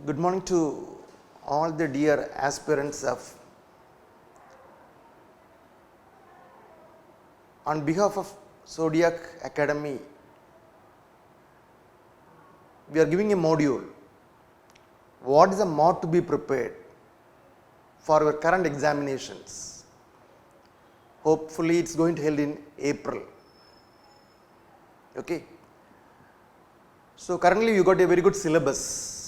Good morning to all the dear aspirants of. On behalf of Zodiac Academy, we are giving a module. What is the mod to be prepared for your current examinations? Hopefully, it's going to held in April. Okay. So currently, you got a very good syllabus,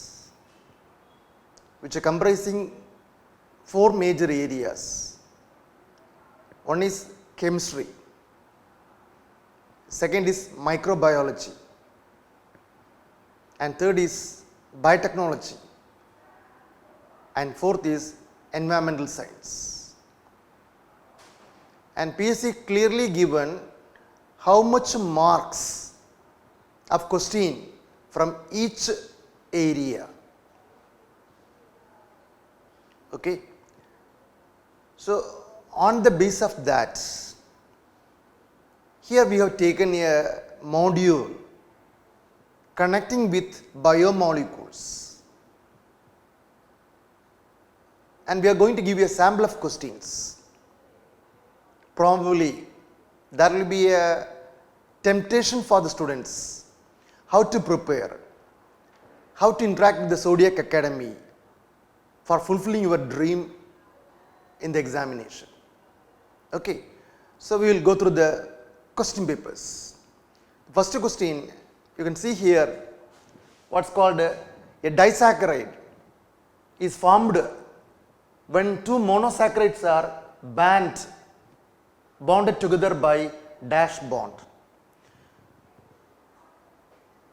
which are comprising 4 major areas. One is chemistry. Second is microbiology, and third is biotechnology, and fourth is environmental science. And PSC clearly given how much marks of question from each area. Okay. So on the basis of that, here we have taken a module connecting with biomolecules, and we are going to give you a sample of questions. Probably there will be a temptation for the students how to prepare, how to interact with the Zodiac Academy for fulfilling your dream in the examination. Okay. So we will go through the question papers. First question, you can see here what's called a disaccharide is formed when 2 monosaccharides are bonded together by dash bond.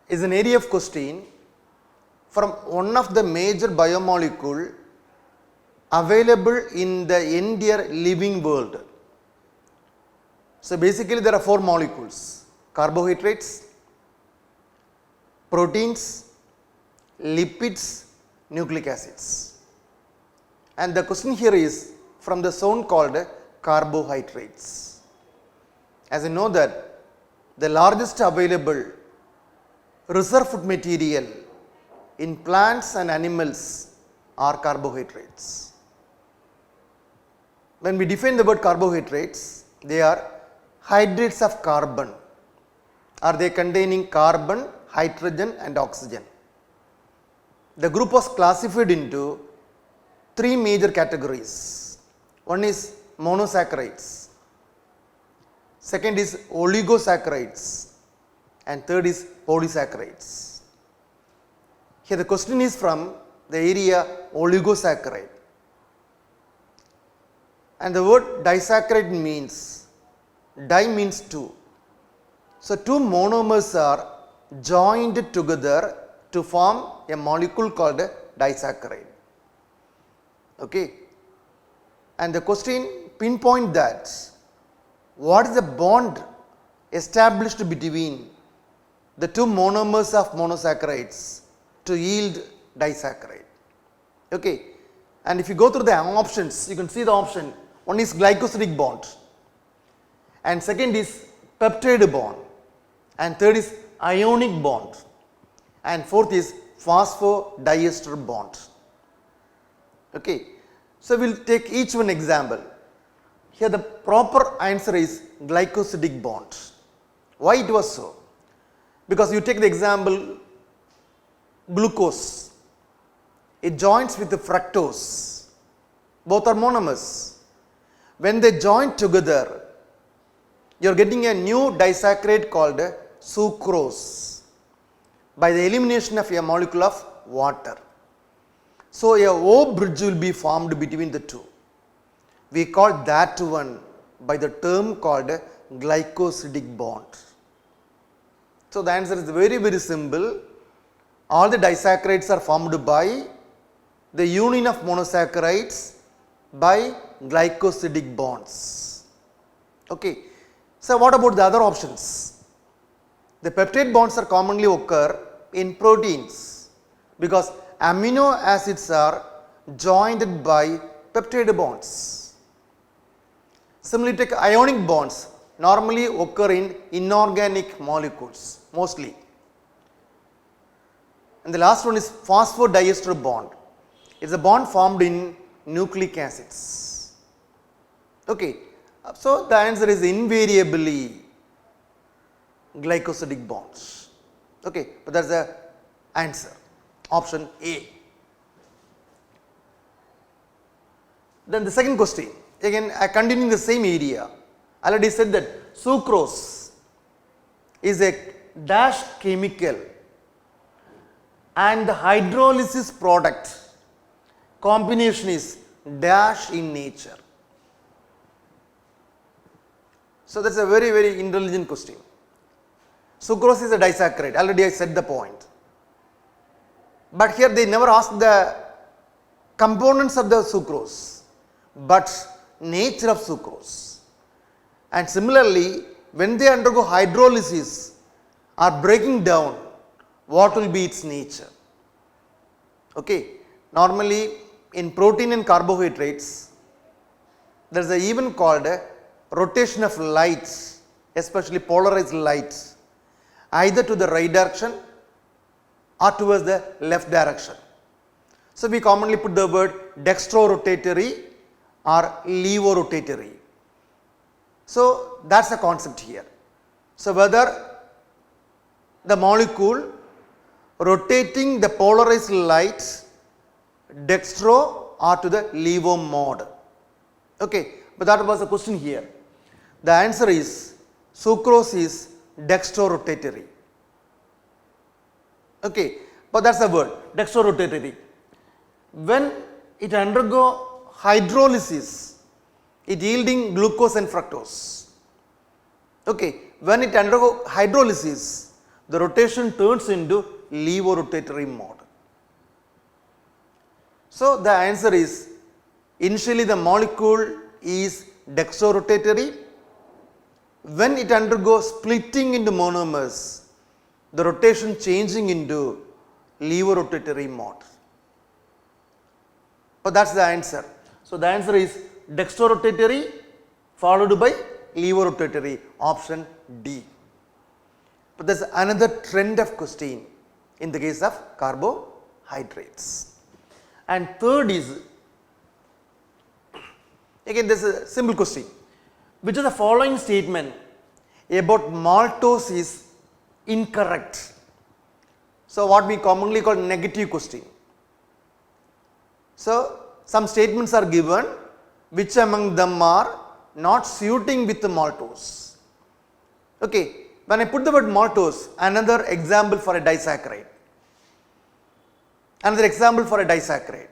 Is an area of question from one of the major biomolecule available in the entire living world. So basically there are 4 molecules: carbohydrates, proteins, lipids, nucleic acids. And the question here is from the zone called carbohydrates. As you know that the largest available reserve food material in plants and animals are carbohydrates. When we define the word carbohydrates, they are hydrates of carbon. Are they containing carbon, hydrogen and oxygen? The group was classified into 3 major categories. One is monosaccharides, second is oligosaccharides, and third is polysaccharides. Here the question is from the area oligosaccharide, and the word disaccharide means, di means 2. So 2 monomers are joined together to form a molecule called disaccharide. Okay. And the question pinpoint that what is the bond established between the 2 monomers of monosaccharides to yield disaccharide. Okay. And if you go through the options, you can see the option. One is glycosidic bond, and second is peptide bond, and third is ionic bond, and fourth is phosphodiester bond. Okay. So we will take each one example. Here the proper answer is glycosidic bond. Why it was so? Because you take the example glucose, it joins with the fructose, both are monomers. When they join together, you are getting a new disaccharide called sucrose by the elimination of a molecule of water. So a O bridge will be formed between the 2. We call that one by the term called glycosidic bond. So the answer is very, very simple. All the disaccharides are formed by the union of monosaccharides by glycosidic bonds. Okay. So what about the other options? The peptide bonds are commonly occur in proteins because amino acids are joined by peptide bonds. Similarly, take ionic bonds normally occur in inorganic molecules mostly. And the last one is phosphodiester bond. It's a bond formed in nucleic acids. Okay. So the answer is invariably glycosidic bonds. Okay, but that's the answer. Option A. Then the second question, again I continue in the same area. I already said that sucrose is a dash chemical and the hydrolysis product combination is dash in nature. So that's a very, very intelligent question. Sucrose is a disaccharide, already I said the point. But here they never ask the components of the sucrose, but nature of sucrose. And similarly, when they undergo hydrolysis or breaking down, what will be its nature? Okay, normally in protein and carbohydrates, there is an event called a rotation of lights, especially polarized lights, either to the right direction or towards the left direction. So we commonly put the word dextrorotatory or levorotatory. So that's the concept here. So whether the molecule rotating the polarized light dextro or to the levo mode. Okay, but that was the question here. The answer is sucrose is dextrorotatory. Okay, but that's the word, dextrorotatory. When it undergo hydrolysis, it yielding glucose and fructose. Okay, when it undergo hydrolysis, the rotation turns into levorotatory mode. So the answer is initially the molecule is dextrorotatory. When it undergoes splitting into monomers, the rotation changing into levorotatory mode. But that's the answer. So the answer is dextrorotatory followed by levorotatory, option D. But there's another trend of question in the case of carbohydrates. And third is, again this is a simple question. Which of the following statement about maltose is incorrect? So what we commonly call negative question. So some statements are given, which among them are not suiting with the maltose. Okay, when I put the word maltose, another example for a disaccharide. Another example for a disaccharide.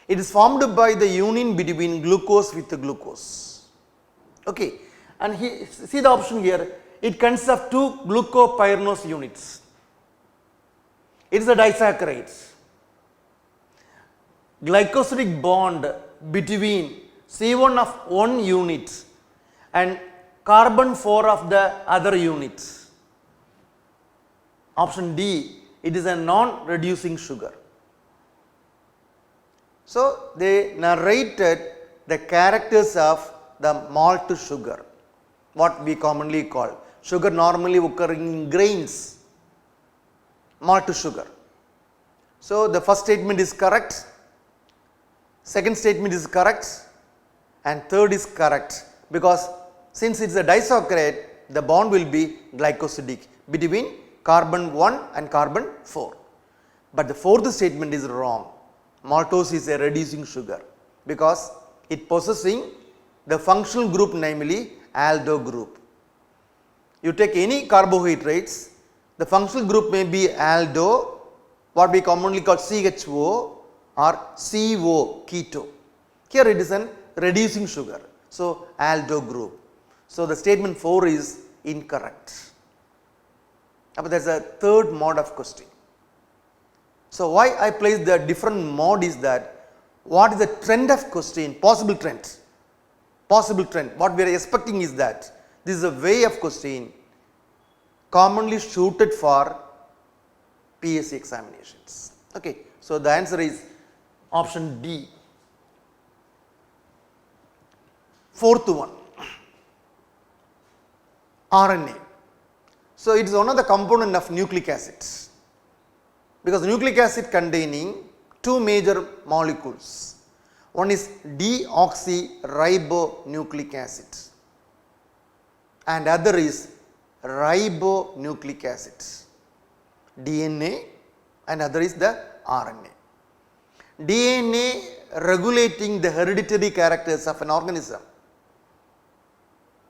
It is formed by the union between glucose with the glucose. Okay, and see the option here, it consists of two glucopyranose units. It is a disaccharide. Glycosidic bond between C1 of one unit and carbon 4 of the other unit. Option D, it is a non-reducing sugar. So they narrated the characters of the malt sugar, what we commonly call sugar normally occurring in grains, malt sugar. So the first statement is correct, second statement is correct, and third is correct, because since it is a disaccharide, the bond will be glycosidic between carbon 1 and carbon 4. But the fourth statement is wrong. Maltose is a reducing sugar because it possessing the functional group, namely aldo group. You take any carbohydrates, the functional group may be aldo, what we commonly call CHO or CO, keto. Here it is a reducing sugar, so aldo group. So the statement 4 is incorrect. But there is a third mode of question. So why I place the different mode is that what is the trend of question, possible trend. What we are expecting is that this is a way of question commonly suited for PSC examinations. Okay, so the answer is option D. Fourth one, RNA. So it is one of the component of nucleic acids. because nucleic acid containing two major molecules. One is deoxyribonucleic acid and other is ribonucleic acid, DNA and other is the RNA. DNA regulating the hereditary characters of an organism.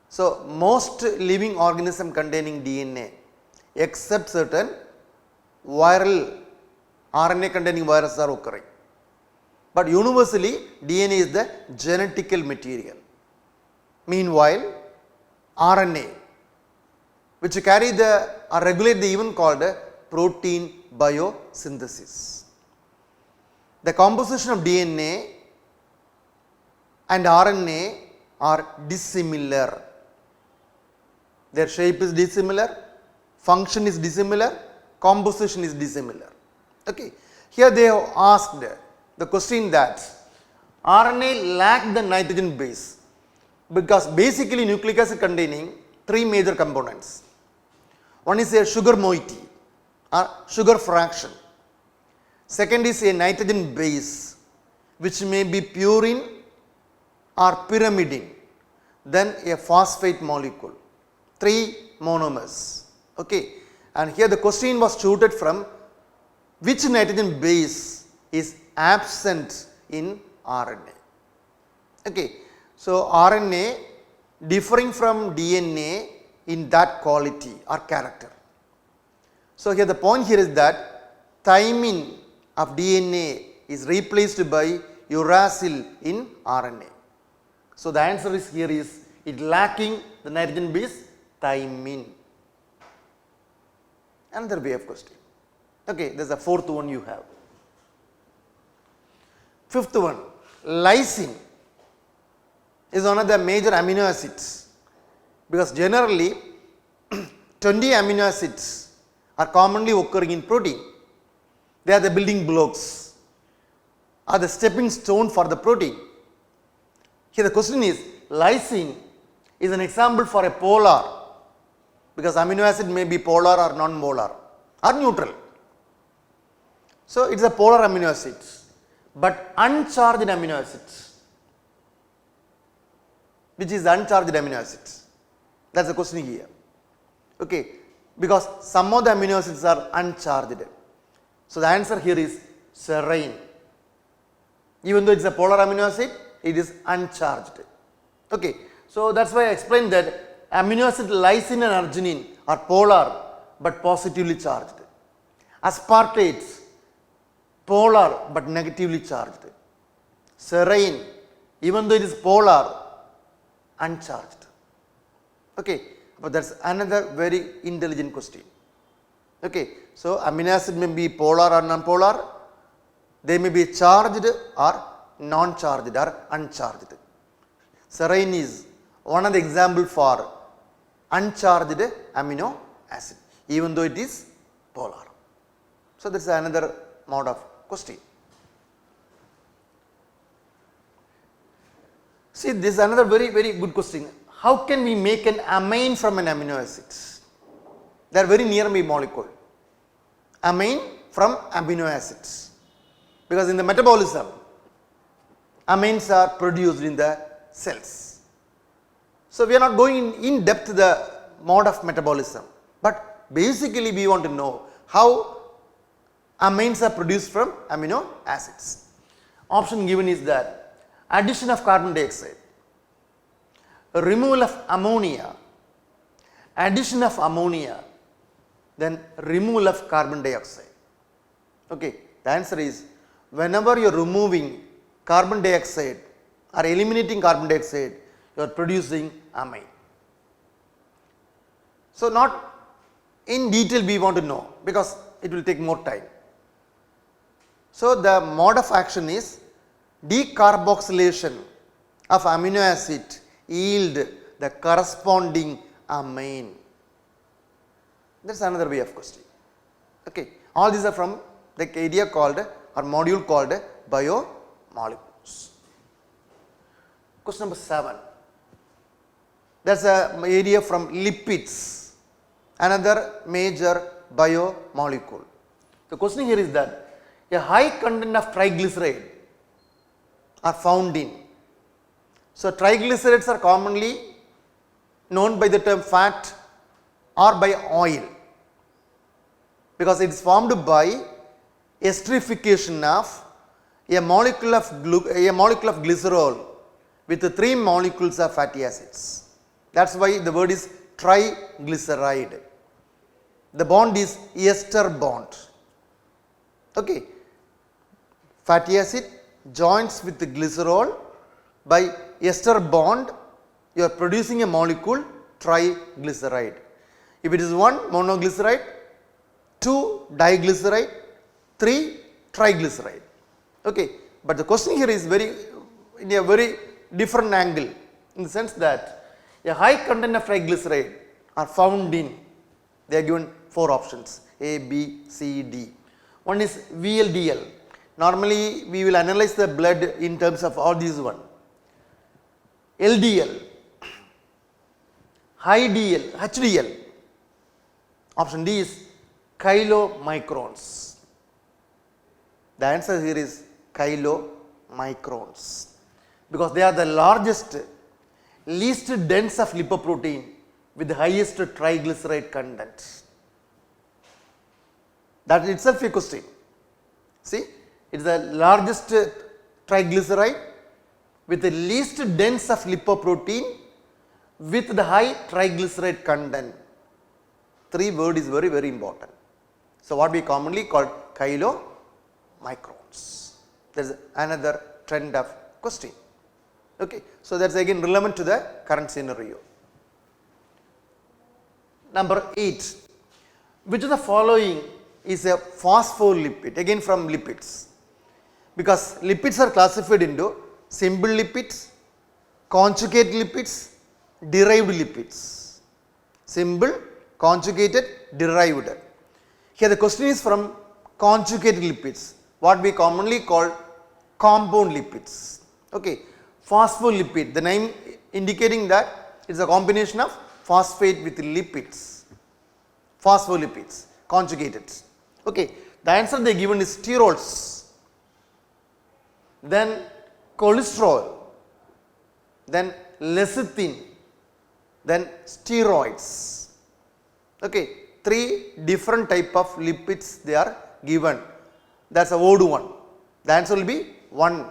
So, most living organism containing DNA except certain viral RNA containing viruses are occurring. But universally DNA is the genetical material. Meanwhile, RNA which carry the or regulate the event called protein biosynthesis. The composition of DNA and RNA are dissimilar. Their shape is dissimilar, function is dissimilar, composition is dissimilar. Okay. Here they have asked the question that RNA lack the nitrogen base because basically nucleic acid containing three major components. One is a sugar moiety or sugar fraction. Second is a nitrogen base which may be purine or pyrimidine, then a phosphate molecule, three monomers. Okay. And here the question was shooted from which nitrogen base is absent in RNA. Okay. So, RNA differing from DNA in that quality or character. So, here the point here is that thymine of DNA is replaced by uracil in RNA. So, the answer is here is it lacking the nitrogen base thymine. Another way of question. Okay, there is a fourth one you have. Fifth one, lysine is one of the major amino acids because generally 20 amino acids are commonly occurring in protein. They are the building blocks, are the stepping stone for the protein. Here the question is lysine is an example for a polar because amino acid may be polar or non-polar or neutral. So, it is a polar amino acid, but uncharged amino acids. Which is uncharged amino acids? That is the question here. Okay, because some of the amino acids are uncharged. So, the answer here is serine. Even though it is a polar amino acid, it is uncharged. Okay. So, that is why I explained that amino acid lysine and arginine are polar but positively charged. Aspartates polar but negatively charged. Serine, even though it is polar, uncharged. Okay. But that is another very intelligent question. Okay. So, amino acid may be polar or non-polar, they may be charged or non-charged or uncharged. Serine is one of the example for uncharged amino acid, even though it is polar. So, this is another mode of question. See, this is another very good question. How can we make an amine from an amino acid? They are very nearby molecule. Amine from amino acids, because in the metabolism amines are produced in the cells. So, we are not going in depth to the mode of metabolism, but basically we want to know how amines are produced from amino acids. Option given is that addition of carbon dioxide, removal of ammonia, addition of ammonia, then removal of carbon dioxide. Okay. The answer is whenever you are removing carbon dioxide or eliminating carbon dioxide, you are producing amine. So, not in detail we want to know because it will take more time. So, the mode of action is decarboxylation of amino acid yield the corresponding amine. That is another way of question. Okay. All these are from the area called or module called biomolecules. Question number 7. That is a area from lipids, another major biomolecule. The question here is that a high content of triglyceride are found in. So triglycerides are commonly known by the term fat or by oil, because it is formed by esterification of a molecule of glycerol with 3 molecules of fatty acids. That is why the word is triglyceride. The bond is ester bond. Okay. Fatty acid joins with the glycerol by ester bond, you are producing a molecule triglyceride. If it is 1 monoglyceride, 2 diglyceride, 3 triglyceride. Okay. But the question here is in a very different angle, in the sense that a high content of triglyceride are found in, they are given 4 options A, B, C, D. One is VLDL. Normally we will analyze the blood in terms of all these one. LDL, high DL, HDL. Option D is chylomicrons. The answer here is chylomicrons, because they are the largest, least dense of lipoprotein with the highest triglyceride content. That itself a question. See, it is the largest triglyceride with the least dense of lipoprotein with the high triglyceride content. 3 word is very, very important. So what we commonly call chylomicrons. There is another trend of question. Okay. So that is again relevant to the current scenario. Number 8. Which of the following is a phospholipid? Again from lipids, because lipids are classified into simple lipids, conjugate lipids, derived lipids. Simple, conjugated, derived. Here the question is from conjugated lipids, what we commonly call compound lipids. Okay. Phospholipid, the name indicating that it is a combination of phosphate with lipids. Phospholipids, conjugated. Okay. The answer they given is sterols, then cholesterol, then lecithin, then steroids. Okay. 3 different type of lipids they are given. That is a odd one. The answer will be 1.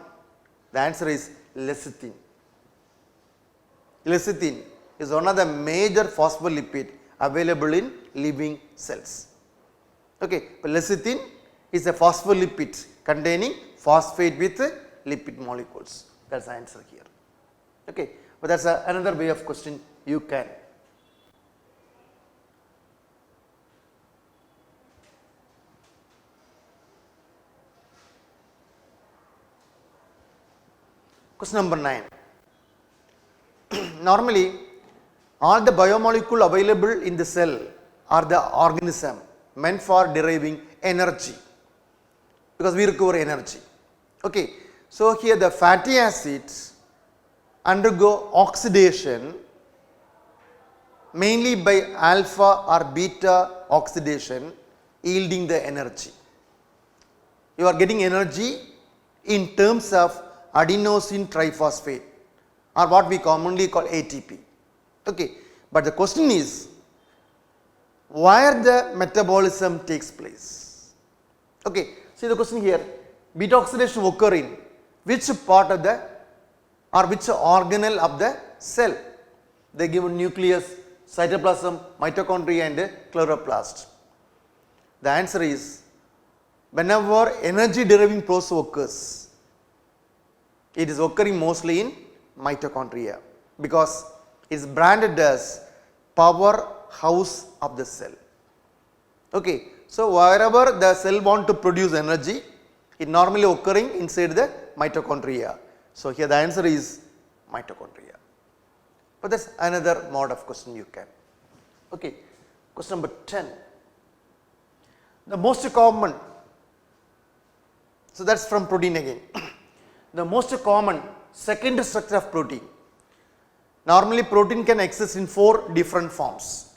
The answer is lecithin. Lecithin is one of the major phospholipid available in living cells. Okay. But lecithin is a phospholipid containing phosphate with lipid molecules. That is the answer here. Okay. But that is another way of question you can. Question number 9. Normally, all the biomolecule available in the cell are the organism meant for deriving energy, because we require energy. Okay. So here the fatty acids undergo oxidation mainly by alpha or beta oxidation, yielding the energy. You are getting energy in terms of adenosine triphosphate, or what we commonly call ATP. Okay. But the question is where the metabolism takes place. Okay. See the question here, beta oxidation occur in which part of the or which organelle of the cell? They give nucleus, cytoplasm, mitochondria and chloroplast. The answer is whenever energy deriving process occurs, it is occurring mostly in mitochondria, because it is branded as powerhouse of the cell. Okay. So wherever the cell want to produce energy, it normally occurring inside the mitochondria. So here the answer is mitochondria. But that is another mode of question you can. Okay. Question number 10. The most common, so that is from protein again. The most common secondary structure of protein. Normally protein can exist in 4 different forms.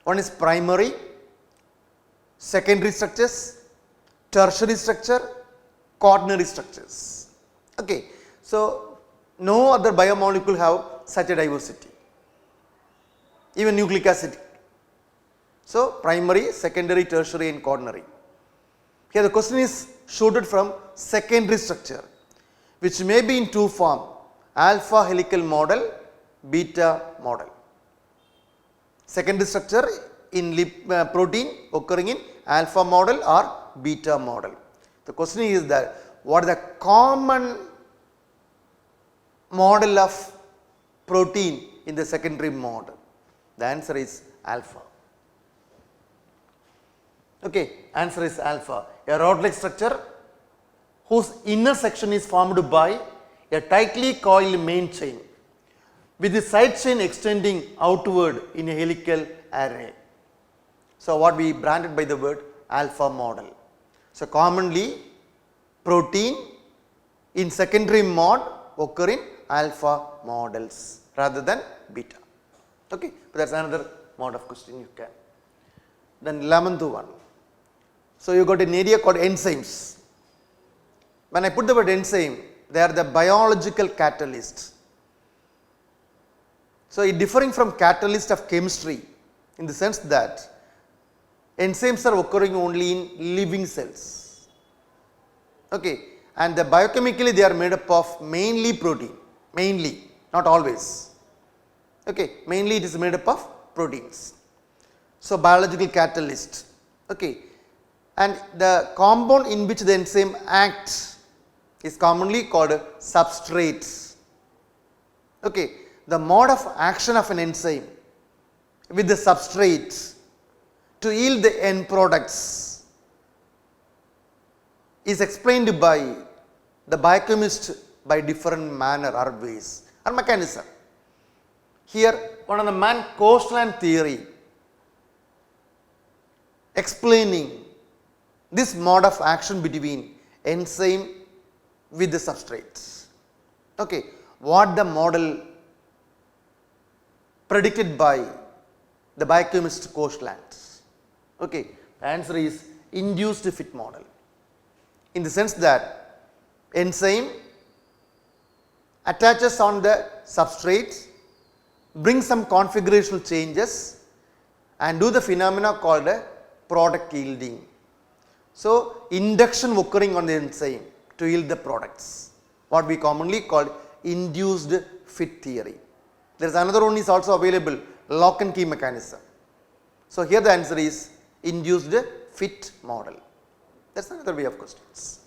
One is primary, secondary structures, tertiary structure, quaternary structures. Okay. So, no other biomolecule have such a diversity, even nucleic acid. So, primary, secondary, tertiary and quaternary. Here the question is shooted from secondary structure, which may be in two form, alpha helical model, beta model. Secondary structure in protein occurring in alpha model or beta model. The question is that what is the common model of protein in the secondary model? The answer is alpha. Okay, answer is alpha. A rod-like structure whose inner section is formed by a tightly coiled main chain with the side chain extending outward in a helical array. So, what we branded by the word alpha model. So, commonly protein in secondary mod occur in alpha models rather than beta. Okay, but that is another mode of question you can. Then 11th one. So, you got an area called enzymes. When I put the word enzyme, they are the biological catalyst. So, it differing from catalyst of chemistry in the sense that enzymes are occurring only in living cells. Okay. And the biochemically they are made up of mainly protein, mainly, not always. Okay. Mainly it is made up of proteins. So, biological catalyst. Okay. And the compound in which the enzyme acts is commonly called substrate. Okay. The mode of action of an enzyme with the substrate to yield the end products is explained by the biochemist by different manner or ways or mechanism. Here one of the man Coastland theory explaining this mode of action between enzyme with the substrates. Okay. What the model predicted by the biochemist Coastland? Okay. The answer is induced fit model, in the sense that enzyme attaches on the substrate, brings some configurational changes and do the phenomena called product yielding. So, induction occurring on the enzyme to yield the products, what we commonly call induced fit theory. There is another one is also available, lock and key mechanism. So, here the answer is induced fit model. That is another way of questions.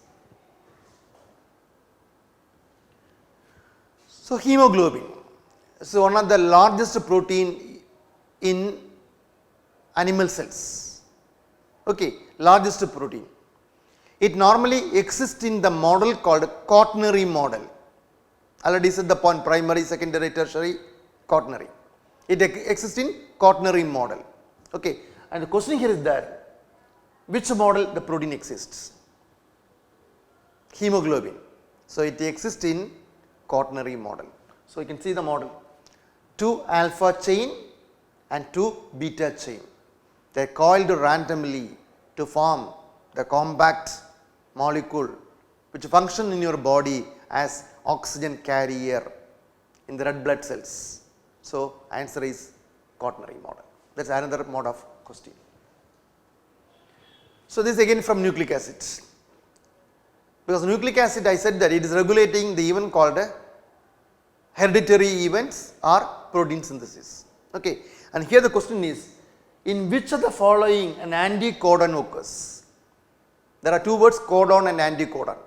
So, hemoglobin. So, one of the largest protein in animal cells. Okay, largest protein. It normally exists in the model called quaternary model. Already said the point, primary, secondary, tertiary, quaternary. It exists in quaternary model. Okay. And the question here is that which model the protein exists? Hemoglobin. So, it exists in quaternary model. So, you can see the model, 2 alpha chain and 2 beta chain. They are coiled randomly to form the compact molecule which function in your body as oxygen carrier in the red blood cells. So, answer is quaternary model. That is another mode of question. So, this again from nucleic acid, because nucleic acid I said that it is regulating the event called hereditary events or protein synthesis. Okay. And here the question is, in which of the following an anticodon occurs? There are two words, codon and anticodon.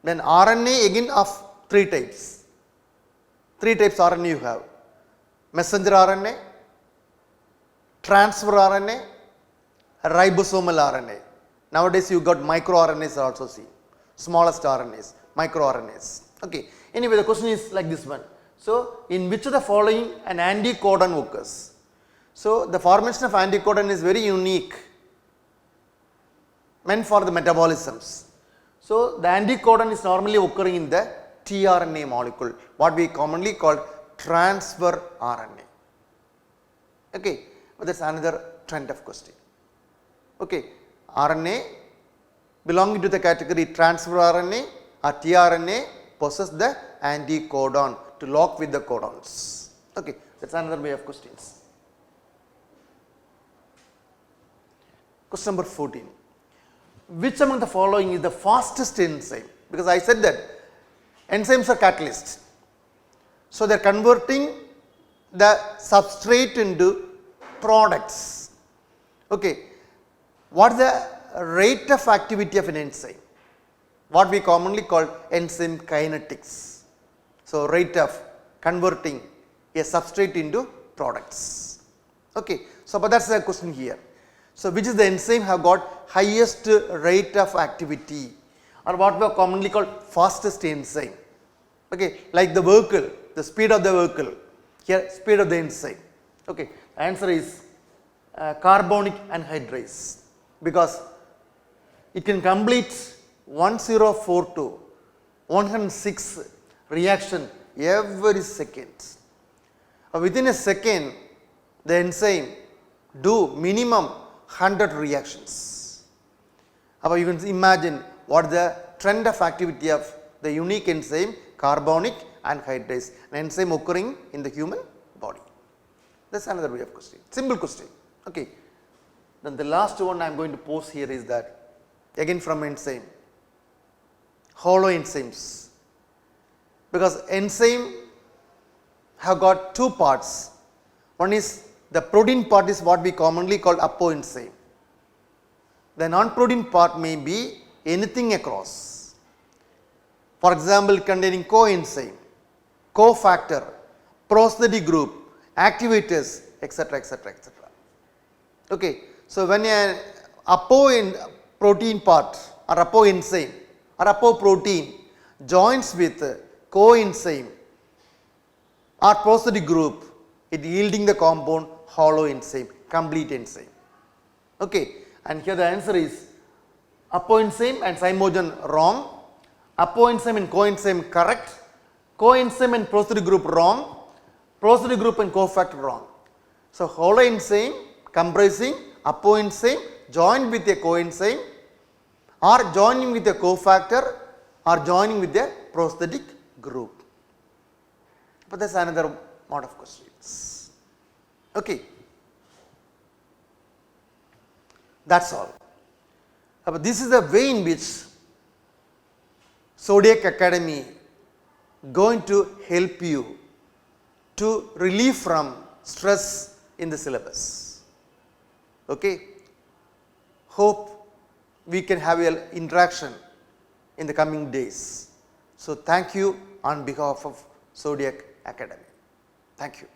Then RNA again of 3 types. 3 types RNA you have: messenger RNA, transfer RNA, ribosomal RNA. Nowadays you got micro RNAs also seen, smallest RNAs, micro RNAs. Okay. Anyway, the question is like this one. So, in which of the following an anticodon occurs? So, the formation of anticodon is very unique, meant for the metabolisms. So, the anticodon is normally occurring in the tRNA molecule, what we commonly call transfer RNA. Okay. But that is another trend of question. Okay. RNA belonging to the category transfer RNA or tRNA possess the anticodon to lock with the codons. Okay, that is another way of questions. Question number 14. Which among the following is the fastest enzyme? Because I said that enzymes are catalysts. So, they are converting the substrate into products. Okay. What is the rate of activity of an enzyme? What we commonly call enzyme kinetics. So, rate of converting a substrate into products. Okay. So, but that is the question here. So, which is the enzyme have got highest rate of activity, or what we are commonly called fastest enzyme? Okay. Like the vehicle, the speed of the vehicle, here speed of the enzyme. Okay. The answer is carbonic anhydrase, because it can complete 1042 106 reaction every second. Within a second, the enzyme do minimum 100 reactions. You can imagine what the trend of activity of the unique enzyme carbonic anhydrase, an enzyme occurring in the human body. That is another way of question, simple question. Okay. Then the last one I am going to pose here is that, again from enzyme, hollow enzymes, because enzyme have got two parts. One is the protein part is what we commonly call apoenzyme. The non-protein part may be anything across. For example, containing coenzyme, cofactor, prosthetic group, activators, etc., etc., etc. Okay. So, when a protein part or apoenzyme or apoprotein joins with coenzyme or prosthetic group, it yielding the compound hollow enzyme, complete enzyme. Okay. And here the answer is apoenzyme and zymogen wrong, apoenzyme and coenzyme correct, coenzyme and prosthetic group wrong, prosthetic group and cofactor wrong. So, hollow enzyme comprising apoenzyme joined with a coenzyme or joining with a cofactor or joining with a prosthetic group. But that is another mode of questions. Okay. That is all. But this is the way in which Zodiac Academy going to help you to relieve from stress in the syllabus. Okay. Hope we can have an interaction in the coming days. So, thank you on behalf of Zodiac Academy. Thank you.